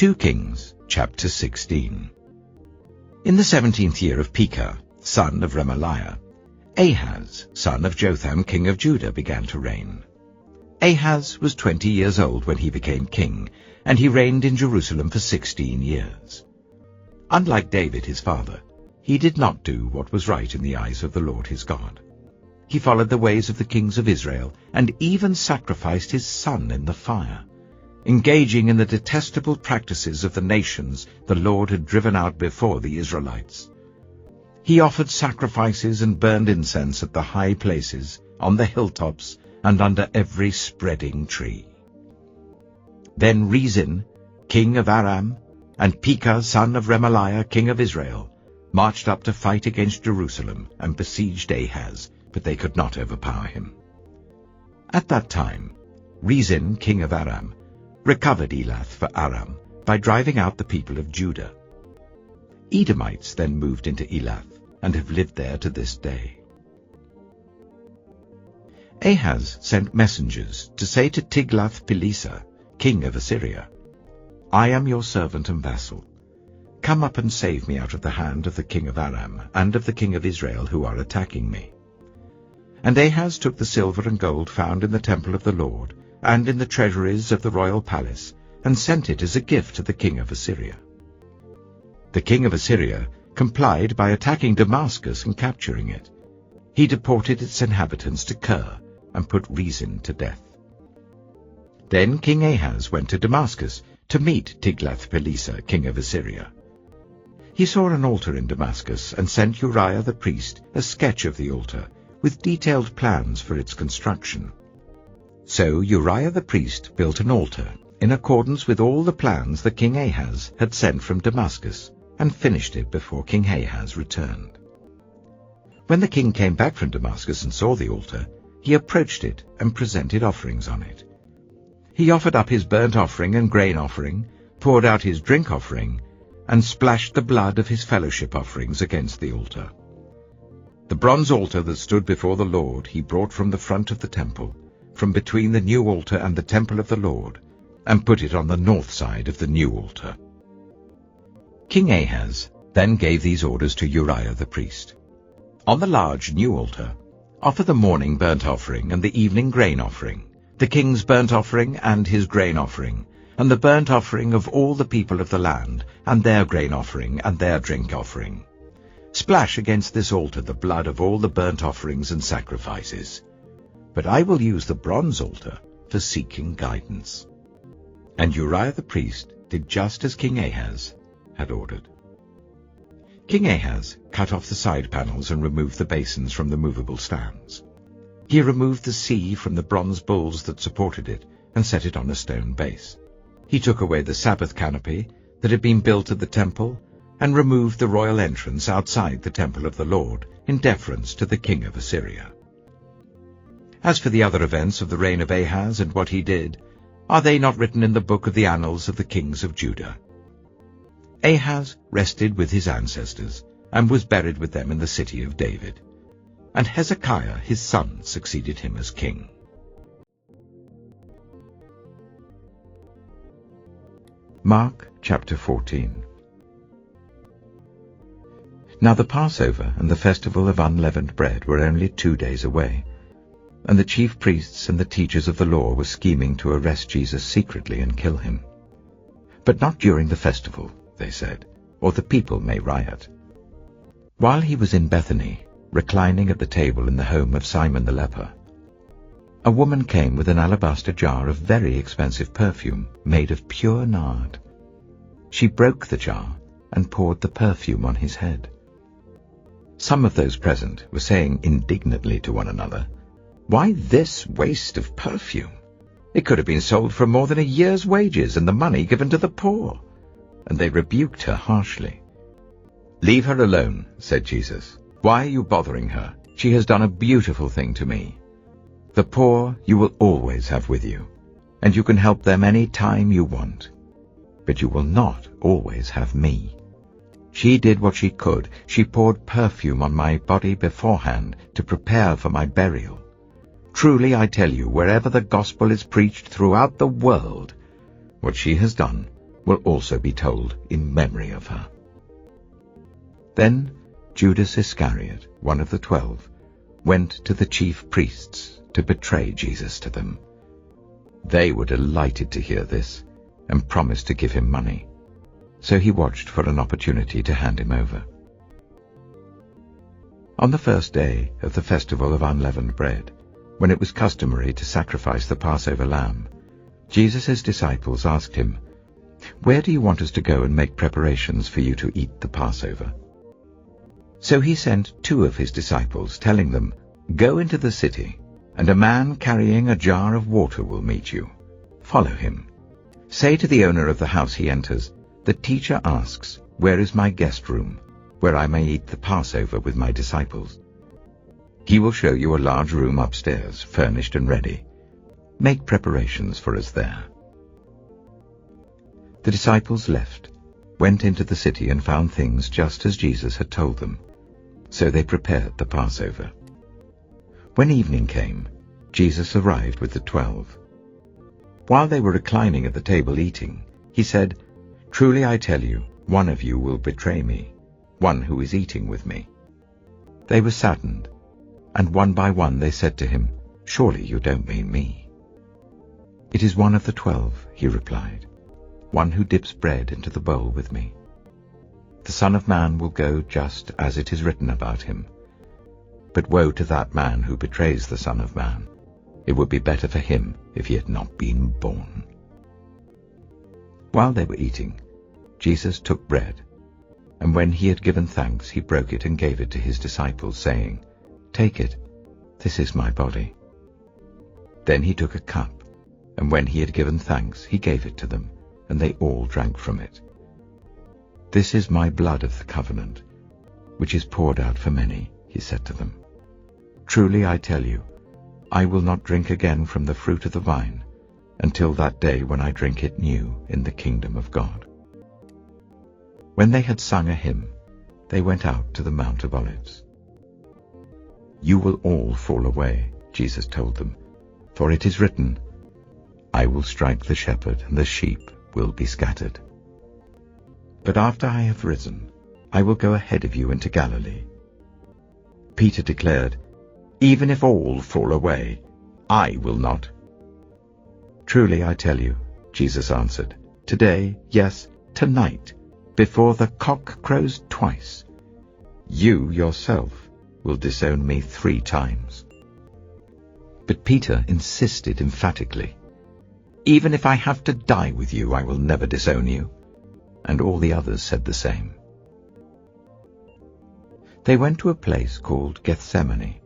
2 Kings, chapter 16. In the 17th year of Pekah, son of Remaliah, Ahaz, son of Jotham, king of Judah, began to reign. Ahaz was 20 years old when he became king, and he reigned in Jerusalem for 16 years. Unlike David his father, he did not do what was right in the eyes of the Lord his God. He followed the ways of the kings of Israel, and even sacrificed his son in the fire, engaging in the detestable practices of the nations the Lord had driven out before the Israelites. He offered sacrifices and burned incense at the high places, on the hilltops, and under every spreading tree. Then Rezin, king of Aram, and Pekah, son of Remaliah, king of Israel, marched up to fight against Jerusalem and besieged Ahaz, but they could not overpower him. At that time, Rezin, king of Aram, recovered Elath for Aram by driving out the people of Judah. Edomites then moved into Elath and have lived there to this day. Ahaz sent messengers to say to Tiglath-Pileser, king of Assyria, "I am your servant and vassal. Come up and save me out of the hand of the king of Aram and of the king of Israel who are attacking me." And Ahaz took the silver and gold found in the temple of the Lord and in the treasuries of the royal palace, and sent it as a gift to the king of Assyria. The king of Assyria complied by attacking Damascus and capturing it. He deported its inhabitants to Kir and put Rezin to death. Then King Ahaz went to Damascus to meet Tiglath-Pileser, king of Assyria. He saw an altar in Damascus and sent Uriah the priest a sketch of the altar, with detailed plans for its construction. So Uriah the priest built an altar in accordance with all the plans that King Ahaz had sent from Damascus, and finished it before King Ahaz returned. When the king came back from Damascus and saw the altar, he approached it and presented offerings on it. He offered up his burnt offering and grain offering, poured out his drink offering, and splashed the blood of his fellowship offerings against the altar. The bronze altar that stood before the Lord he brought from the front of the temple, from between the new altar and the temple of the Lord, and put it on the north side of the new altar. King Ahaz then gave these orders to Uriah the priest. On the large new altar, offer the morning burnt offering and the evening grain offering, the king's burnt offering and his grain offering, and the burnt offering of all the people of the land, and their grain offering and their drink offering. Splash against this altar the blood of all the burnt offerings and sacrifices. But I will use the bronze altar for seeking guidance. And Uriah the priest did just as King Ahaz had ordered. King Ahaz cut off the side panels and removed the basins from the movable stands. He removed the sea from the bronze bulls that supported it and set it on a stone base. He took away the Sabbath canopy that had been built at the temple and removed the royal entrance outside the temple of the Lord in deference to the king of Assyria. As for the other events of the reign of Ahaz and what he did, are they not written in the book of the annals of the kings of Judah? Ahaz rested with his ancestors and was buried with them in the city of David. And Hezekiah his son succeeded him as king. Mark chapter 14. Now the Passover and the festival of unleavened bread were only 2 days away, and the chief priests and the teachers of the law were scheming to arrest Jesus secretly and kill him. But not during the festival, they said, or the people may riot. While he was in Bethany, reclining at the table in the home of Simon the leper, a woman came with an alabaster jar of very expensive perfume made of pure nard. She broke the jar and poured the perfume on his head. Some of those present were saying indignantly to one another, "Why this waste of perfume? It could have been sold for more than a year's wages and the money given to the poor." And they rebuked her harshly. "Leave her alone," said Jesus. "Why are you bothering her? She has done a beautiful thing to me. The poor you will always have with you, and you can help them any time you want. But you will not always have me. She did what she could. She poured perfume on my body beforehand to prepare for my burial. Truly I tell you, wherever the gospel is preached throughout the world, what she has done will also be told in memory of her." Then Judas Iscariot, one of the 12, went to the chief priests to betray Jesus to them. They were delighted to hear this and promised to give him money. So he watched for an opportunity to hand him over. On the first day of the festival of unleavened bread, when it was customary to sacrifice the Passover lamb, Jesus' disciples asked him, "Where do you want us to go and make preparations for you to eat the Passover?" So he sent 2 of his disciples, telling them, "Go into the city, and a man carrying a jar of water will meet you. Follow him. Say to the owner of the house he enters, 'The teacher asks, where is my guest room, where I may eat the Passover with my disciples?' He will show you a large room upstairs, furnished and ready. Make preparations for us there." The disciples left, went into the city and found things just as Jesus had told them. So they prepared the Passover. When evening came, Jesus arrived with the 12. While they were reclining at the table eating, he said, "Truly I tell you, one of you will betray me, one who is eating with me." They were saddened, and one by one they said to him, "Surely you don't mean me." "It is one of the 12, he replied, "one who dips bread into the bowl with me. The Son of Man will go just as it is written about him. But woe to that man who betrays the Son of Man. It would be better for him if he had not been born." While they were eating, Jesus took bread, and when he had given thanks, he broke it and gave it to his disciples, saying, "Take it, this is my body." Then he took a cup, and when he had given thanks, he gave it to them, and they all drank from it. "This is my blood of the covenant, which is poured out for many," he said to them. "Truly I tell you, I will not drink again from the fruit of the vine until that day when I drink it new in the kingdom of God." When they had sung a hymn, they went out to the Mount of Olives. "You will all fall away," Jesus told them, "for it is written, 'I will strike the shepherd, and the sheep will be scattered.' But after I have risen, I will go ahead of you into Galilee." Peter declared, "Even if all fall away, I will not." "Truly I tell you," Jesus answered, "today, yes, tonight, before the cock crows twice, you yourself will disown me 3 times. But Peter insisted emphatically, "Even if I have to die with you, I will never disown you." And all the others said the same. They went to a place called Gethsemane,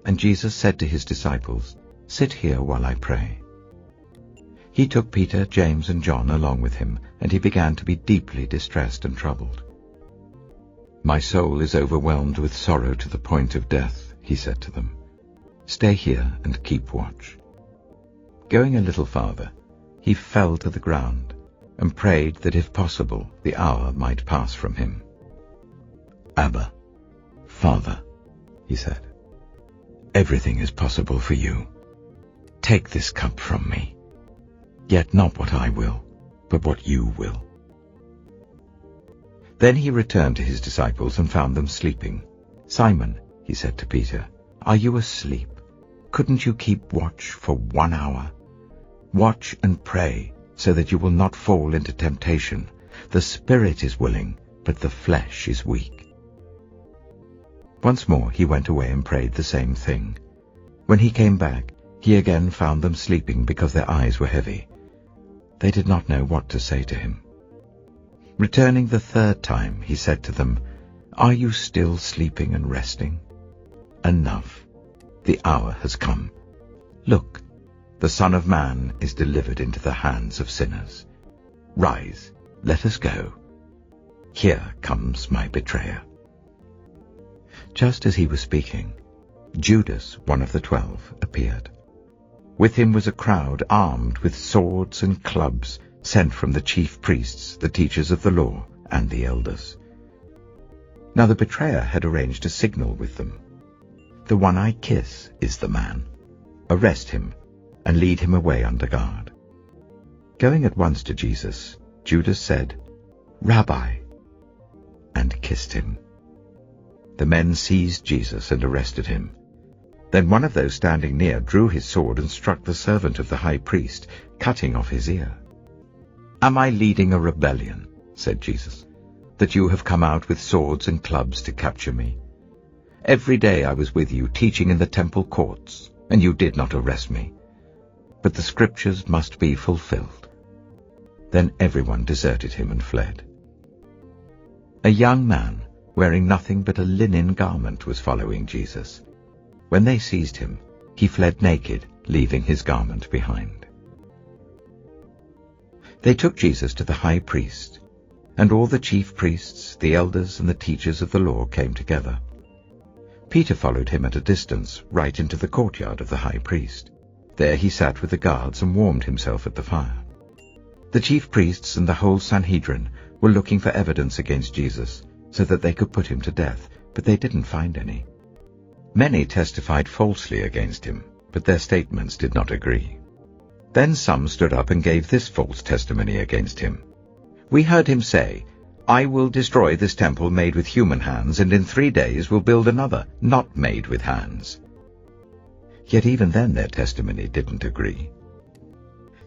and Jesus said to his disciples, "Sit here while I pray." He took Peter, James, and John along with him, and he began to be deeply distressed and troubled. "My soul is overwhelmed with sorrow to the point of death," he said to them. "Stay here and keep watch." Going a little farther, he fell to the ground and prayed that if possible the hour might pass from him. "Abba, Father," he said, "everything is possible for you. Take this cup from me, yet not what I will, but what you will." Then he returned to his disciples and found them sleeping. "Simon," he said to Peter, "are you asleep? Couldn't you keep watch for 1 hour? Watch and pray, so that you will not fall into temptation. The spirit is willing, but the flesh is weak." Once more he went away and prayed the same thing. When he came back, he again found them sleeping because their eyes were heavy. They did not know what to say to him. Returning the 3rd time, he said to them, "Are you still sleeping and resting? Enough. The hour has come. Look, the Son of Man is delivered into the hands of sinners. Rise, let us go. Here comes my betrayer." Just as he was speaking, Judas, one of the 12, appeared. With him was a crowd armed with swords and clubs sent from the chief priests, the teachers of the law, and the elders. Now the betrayer had arranged a signal with them. "The one I kiss is the man. Arrest him and lead him away under guard." Going at once to Jesus, Judas said, "Rabbi," and kissed him. The men seized Jesus and arrested him. Then one of those standing near drew his sword and struck the servant of the high priest, cutting off his ear. "Am I leading a rebellion," said Jesus, "that you have come out with swords and clubs to capture me? Every day I was with you teaching in the temple courts, and you did not arrest me. But the scriptures must be fulfilled." Then everyone deserted him and fled. A young man, wearing nothing but a linen garment, was following Jesus. When they seized him, he fled naked, leaving his garment behind. They took Jesus to the high priest, and all the chief priests, the elders, and the teachers of the law came together. Peter followed him at a distance, right into the courtyard of the high priest. There he sat with the guards and warmed himself at the fire. The chief priests and the whole Sanhedrin were looking for evidence against Jesus, so that they could put him to death, but they didn't find any. Many testified falsely against him, but their statements did not agree. Then some stood up and gave this false testimony against him. "We heard him say, 'I will destroy this temple made with human hands, and in 3 days will build another, not made with hands.'" Yet even then their testimony didn't agree.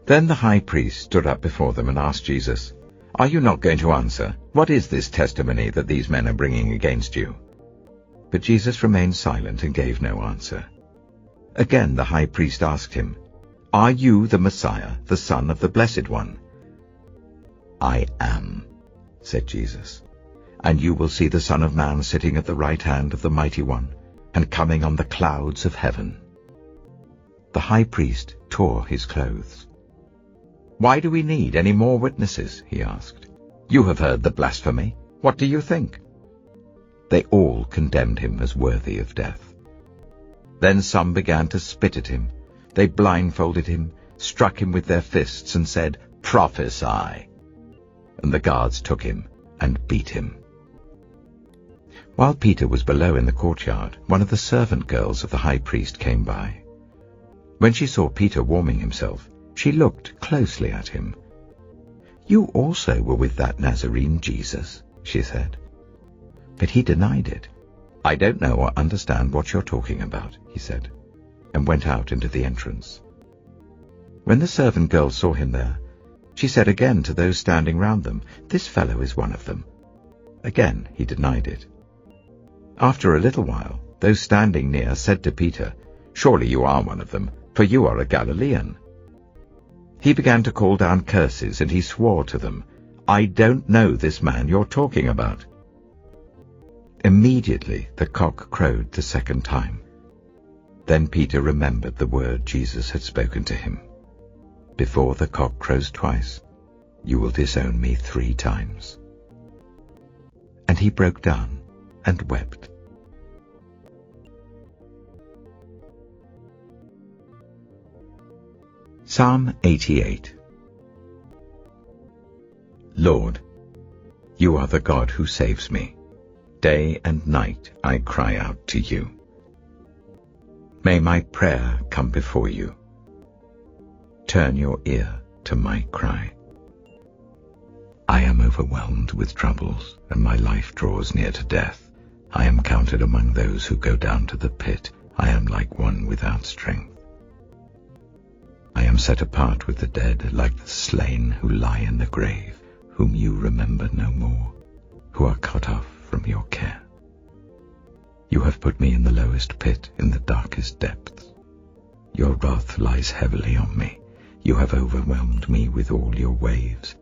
Then the high priest stood up before them and asked Jesus, "Are you not going to answer? What is this testimony that these men are bringing against you?" But Jesus remained silent and gave no answer. Again the high priest asked him, "Are you the Messiah, the Son of the Blessed One?" "I am," said Jesus, "and you will see the Son of Man sitting at the right hand of the Mighty One, and coming on the clouds of heaven." The high priest tore his clothes. "Why do we need any more witnesses?" he asked. "You have heard the blasphemy. What do you think?" They all condemned him as worthy of death. Then some began to spit at him. They blindfolded him, struck him with their fists, and said, "Prophesy." And the guards took him and beat him. While Peter was below in the courtyard, one of the servant girls of the high priest came by. When she saw Peter warming himself, she looked closely at him. "You also were with that Nazarene Jesus," she said. But he denied it. "I don't know or understand what you're talking about," he said, and went out into the entrance. When the servant girl saw him there, she said again to those standing round them, "This fellow is one of them." Again he denied it. After a little while, those standing near said to Peter, "Surely you are one of them, for you are a Galilean." He began to call down curses, and he swore to them, "I don't know this man you're talking about." Immediately the cock crowed the second time. Then Peter remembered the word Jesus had spoken to him. "Before the cock crows twice, you will disown me 3 times." And he broke down and wept. Psalm 88. Lord, you are the God who saves me. Day and night I cry out to you. May my prayer come before you. Turn your ear to my cry. I am overwhelmed with troubles, and my life draws near to death. I am counted among those who go down to the pit. I am like one without strength. I am set apart with the dead, like the slain who lie in the grave, whom you remember no more, who are cut off from your care. You have put me in the lowest pit, in the darkest depths. Your wrath lies heavily on me. You have overwhelmed me with all your waves.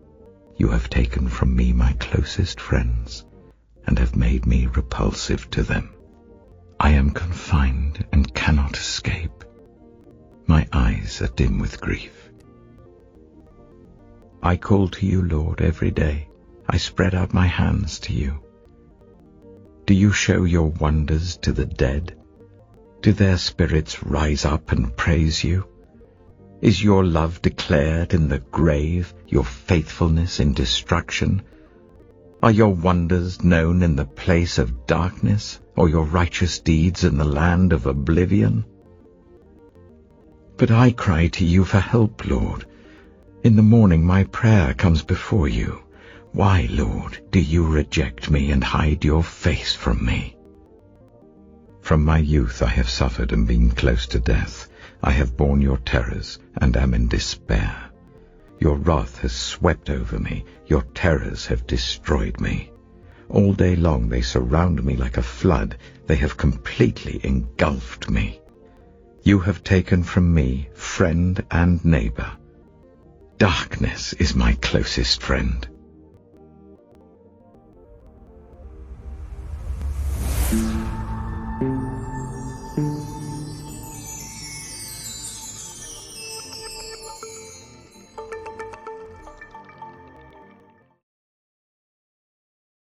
You have taken from me my closest friends, and have made me repulsive to them. I am confined and cannot escape. My eyes are dim with grief. I call to you, Lord, every day. I spread out my hands to you. Do you show your wonders to the dead? Do their spirits rise up and praise you? Is your love declared in the grave, your faithfulness in destruction? Are your wonders known in the place of darkness, or your righteous deeds in the land of oblivion? But I cry to you for help, Lord. In the morning my prayer comes before you. Why, Lord, do you reject me and hide your face from me? From my youth I have suffered and been close to death. I have borne your terrors and am in despair. Your wrath has swept over me. Your terrors have destroyed me. All day long they surround me like a flood. They have completely engulfed me. You have taken from me friend and neighbor. Darkness is my closest friend.